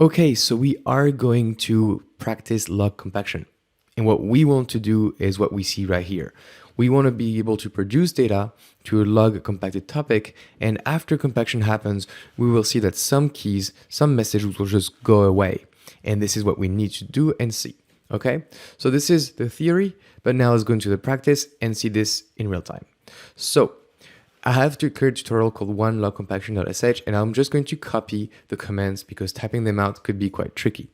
Okay, so we are going to practice log compaction. And what we want to do is what we see right here. We want to be able to produce data to log a compacted topic, and after compaction happens, we will see that some keys, some messages will just go away. And this is what we need to do and see. Okay, so this is the theory, but now let's go into the practice and see this in real time. So I have to create a tutorial called one-log-compaction.sh, and I'm just going to copy the commands because typing them out could be quite tricky.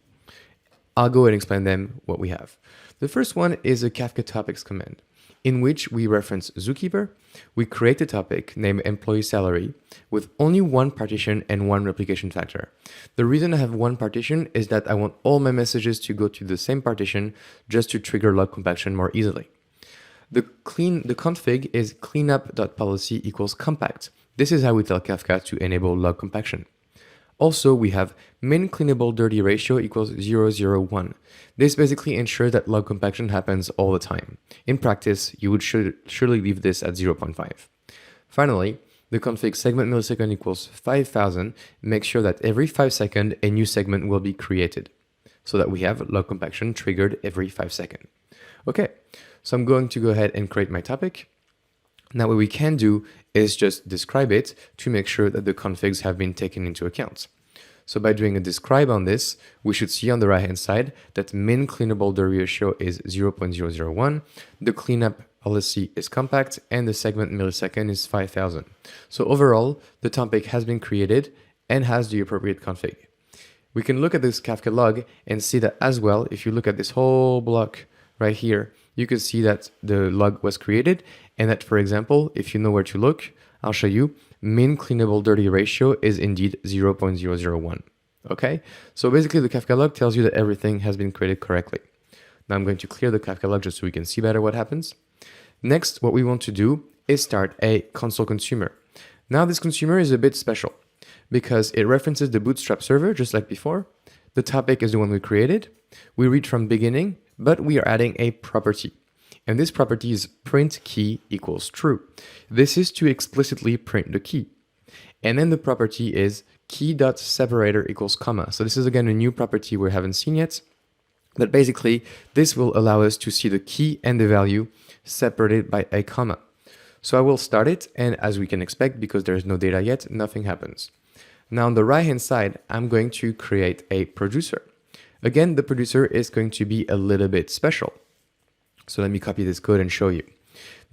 I'll go ahead and explain them what we have. The first one is a Kafka topics command, in which we reference Zookeeper. We create a topic named employee salary with only one partition and one replication factor. The reason I have one partition is that I want all my messages to go to the same partition just to trigger log compaction more easily. The config is cleanup.policy equals compact. This is how we tell Kafka to enable log compaction. Also, we have min cleanable dirty ratio equals 001. This basically ensures that log compaction happens all the time. In practice, you would surely leave this at 0.5. Finally, the config segment millisecond equals 5000 makes sure that every 5 seconds a new segment will be created, so that we have log compaction triggered every 5 seconds. Okay, so I'm going to go ahead and create my topic. Now what we can do is just describe it to make sure that the configs have been taken into account. So by doing a describe on this, we should see on the right hand side that min cleanable dirty ratio is 0.001, the cleanup policy is compact, and the segment millisecond is 5000. So overall, the topic has been created and has the appropriate config. We can look at this Kafka log and see that as well. If you look at this whole block right here, you can see that the log was created and that, for example, if you know where to look, I'll show you, min cleanable dirty ratio is indeed 0.001. Okay, so basically the Kafka log tells you that everything has been created correctly. Now I'm going to clear the Kafka log just so we can see better what happens. Next, what we want to do is start a console consumer. Now this consumer is a bit special because it references the Bootstrap server just like before. The topic is the one we created. We read from beginning, but we are adding a property. And this property is print key equals true. This is to explicitly print the key. And then the property is key.separator equals comma. So this is again a new property we haven't seen yet. But basically, this will allow us to see the key and the value separated by a comma. So I will start it, and as we can expect, because there is no data yet, nothing happens. Now on the right-hand side, I'm going to create a producer. Again, the producer is going to be a little bit special. So let me copy this code and show you.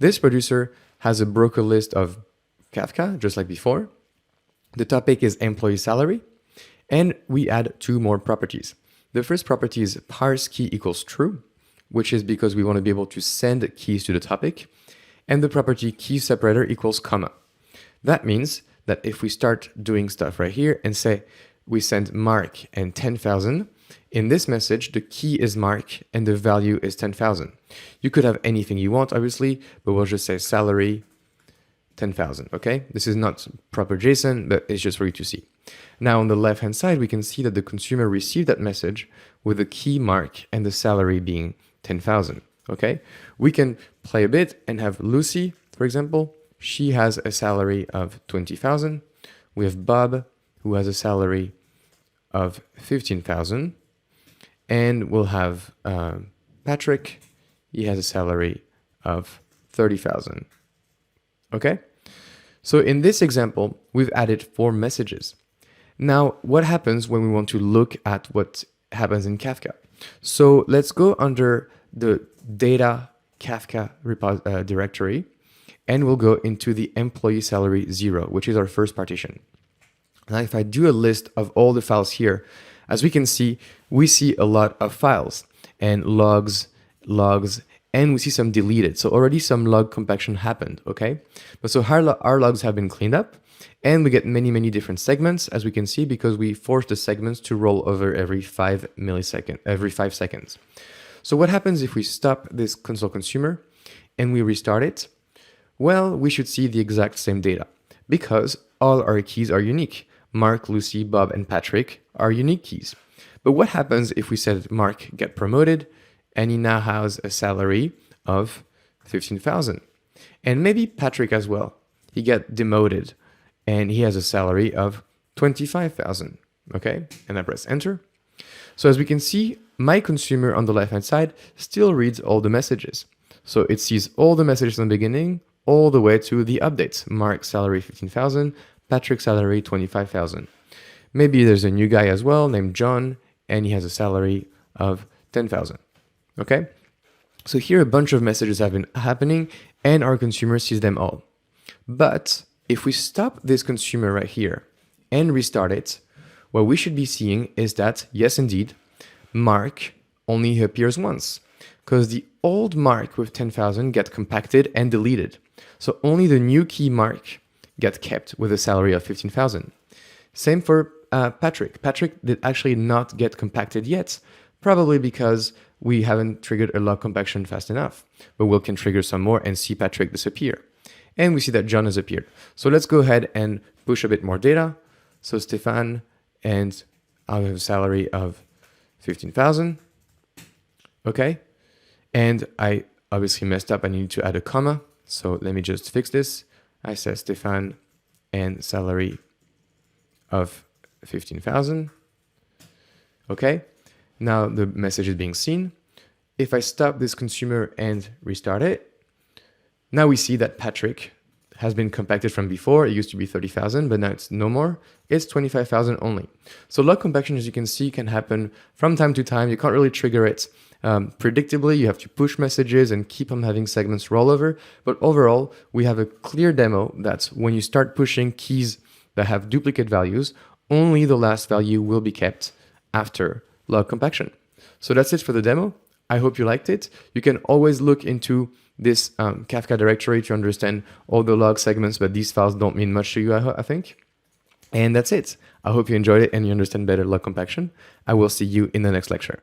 This producer has a broker list of Kafka, just like before. The topic is employee salary, and we add two more properties. The first property is parse key equals true, which is because we want to be able to send keys to the topic, and the property key separator equals comma. That means that if we start doing stuff right here and say we send Mark and 10,000, in this message, the key is Mark and the value is 10,000. You could have anything you want, obviously, but we'll just say salary 10,000, okay? This is not proper JSON, but it's just for you to see. Now on the left-hand side, we can see that the consumer received that message with the key Mark and the salary being 10,000, okay? We can play a bit and have Lucy, for example. She has a salary of 20,000. We have Bob, who has a salary of 15,000. And we'll have Patrick, he has a salary of 30,000. Okay? So in this example, we've added 4 messages. Now, what happens when we want to look at what happens in Kafka? So let's go under the data Kafka directory, and we'll go into the employee salary 0, which is our first partition. Now, if I do a list of all the files here, as we can see, we see a lot of files and logs, and we see some deleted. So already some log compaction happened, okay? But so our logs have been cleaned up, and we get many different segments, as we can see, because we force the segments to roll over every 5 seconds. So what happens if we stop this console consumer and we restart it? Well, we should see the exact same data because all our keys are unique. Mark, Lucy, Bob, and Patrick are unique keys. But what happens if we said Mark get promoted and he now has a salary of 15,000? And maybe Patrick as well. He get demoted and he has a salary of 25,000. Okay, and I press enter. So as we can see, my consumer on the left-hand side still reads all the messages. So it sees all the messages in the beginning, all the way to the updates. Mark's salary 15,000, Patrick's salary 25,000. Maybe there's a new guy as well named John, and he has a salary of 10,000. Okay? So here a bunch of messages have been happening, and our consumer sees them all. But if we stop this consumer right here and restart it, what we should be seeing is that, yes, indeed, Mark only appears once, because the old Mark with 10,000 get compacted and deleted. So only the new key Mark get kept with a salary of 15,000. Same for Patrick. Patrick did actually not get compacted yet, probably because we haven't triggered a log compaction fast enough. But we can trigger some more and see Patrick disappear. And we see that John has appeared. So let's go ahead and push a bit more data. So Stéphane, and I have a salary of 15,000. Okay. And I obviously messed up. I need to add a comma. So let me just fix this. I said Stéphane and salary of 15,000. Okay. Now the message is being seen. If I stop this consumer and restart it, now we see that Patrick has been compacted from before. It used to be 30,000, but now it's no more. It's 25,000 only. So log compaction, as you can see, can happen from time to time. You can't really trigger it predictably. You have to push messages and keep on having segments roll over. But overall, we have a clear demo that when you start pushing keys that have duplicate values, only the last value will be kept after log compaction. So that's it for the demo. I hope you liked it. You can always look into this Kafka directory to understand all the log segments, but these files don't mean much to you, I think. And that's it. I hope you enjoyed it and you understand better log compaction. I will see you in the next lecture.